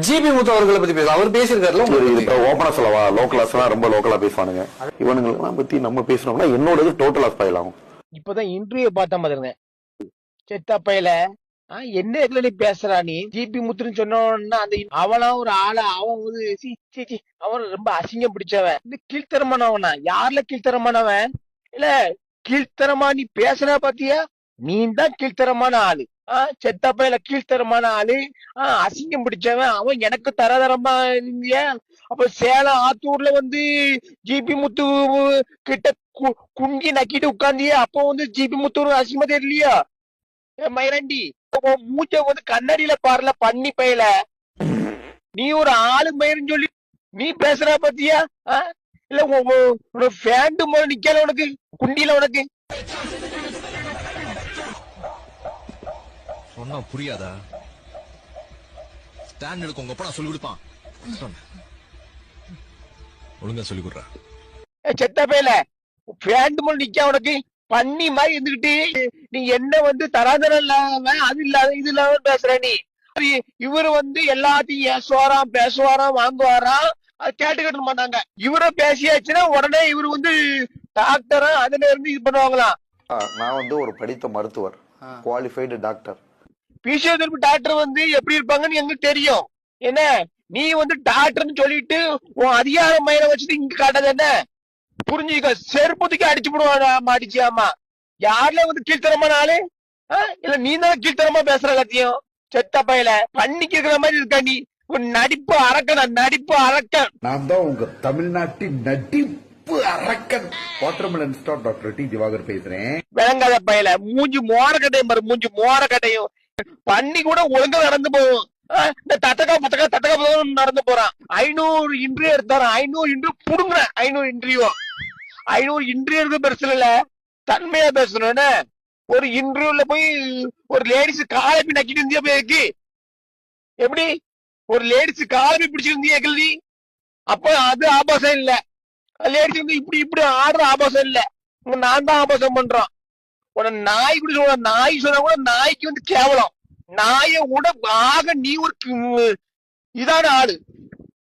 GB முத்து அவர்களை பத்தி பேச அவர் பேசியிருக்காருல. ஓப்பனா சொல்லவா, லோக்கலாஸ் ரொம்ப லோக்கலா பேசுவானுங்க. இவனுங்களுக்கு பத்தி நம்ம பேசணும்னா என்னோட டோட்டலா ஸ்பாயில் ஆகும். இப்பதான் இன்டர்வியூ பார்த்தா பாருங்க, செத்தப்பையில என்ன இதுல நீ பேசுறா, நீ ஜிபி முத்துன்னு சொன்னா அந்த அவனா ஒரு ஆளா, அவன் அவன் ரொம்ப அசிங்கம் பிடிச்சவன், இந்த கீழ்த்தரமானவனா. யாருல கீழ்த்தரமானவன் இல்ல, கீழ்த்தரமா நீ பேசுற பாத்தியா, நீ தான் கீழ்த்தரமான ஆளு. செத்தப்பையில கீழ்த்தரமான ஆளு, அசிங்கம் பிடிச்சவன் அவன். எனக்கு தரதரமா இருந்திய அப்ப சேலம் ஆத்தூர்ல ஜிபி முத்து கிட்ட குங்கி நக்கிட்டு உட்கார்ந்திய, அப்போ ஜிபி முத்து அசிங்கமா தெரியலையா மயிரண்டி? மூச்ச கண்ணாடியில பாருல பண்ணி பையல, நீ ஒரு ஆளு மயிரன்னு சொல்லி நீ பேசுற பத்தியா? இல்ல ஃபேண்டு போல நிக்கல உனக்கு குண்டியில உனக்கு சொன்னா புரியாதா? ஸ்டாண்ட் எடுக்க உங்க அப்பா சொல்லி கொடுப்பான், ஒழுங்கா சொல்லி கொடுறா. செத்த பையல ஃபேண்டு போல நிக்க உனக்கு பண்ணி மாதிரி இருந்துகிட்டு, நீ என்ன தராதரம் இல்லாம அது இல்லாத இது இல்லாம பேசுற நீ. இவரு எல்லாத்தையும் ஏசுவாராம், பேசுவாராம், வாங்குவாராம், அது கேட்டுக்கிட்ட மாட்டாங்க. இவரை பேசியாச்சுன்னா உடனே இவரு டாக்டரா அதுல இருந்து இது பண்ணுவாங்களாம். நான் ஒரு படித்த மருத்துவர், குவாலிஃபைடு டாக்டர். பிசியோதெரபி டாக்டர் எப்படி இருப்பாங்கன்னு எங்களுக்கு தெரியும். என்ன நீ டாக்டர்னு சொல்லிட்டு உன் அதிகார மயில வச்சுட்டு இங்க காட்டாது என்ன? புரிஞ்சுக்க, செருப்பத்துக்கு அடிச்சு போடுவாங்க மாடிச்சியாமா. யாருல கீழ்த்தரமான ஆளு? இல்ல நீ தான் கீழ்த்தரமா பேசுற எல்லாத்தையும். செத்த பையல பண்ணிக்கு இருக்கிற மாதிரி இருக்கா நீ? நடிப்பு அரக்கன், நடிப்பு அரக்கன். நான் தான் உங்க தமிழ்நாட்டின் நடிப்பு அரக்கன் watermelon star doctor D Diwakar பேசுறேன். விளங்காத பையல, மூஞ்சி மோர கட்டையும் பாரு, மூஞ்சி மோர கட்டையும். பண்ணி கூட ஒழுங்கா நடந்து போகும். இந்த தட்டக்கா நடந்து போறான். 500 இன்டர்வியூ எடுத்தாரான். 500 இன்டர்வியூ புடுங்குறேன். 500 இன்டர்வியூ இருக்கு பெருசு இல்ல, தன்மையா பேசணும்னு. ஒரு இன்டர்வியூல போய் ஒரு லேடிஸ் காலப்பி நக்கிட்டு இருந்தியா போயிருக்கு? எப்படி ஒரு லேடிஸ் காலப்பி பிடிச்சிருந்தியா கேள்வி? அப்ப அது ஆபாசம் இல்ல. லேடிஸ் இப்படி ஆடுற ஆபாசம் இல்ல. நான் தான் ஆபாசம் பண்றான். உன நாய் கூட சொல்ல, நாய் சொன்னா கூட நாய்க்கு கேவலம். நாய கூட ஆக நீ ஒரு இதான ஆளு.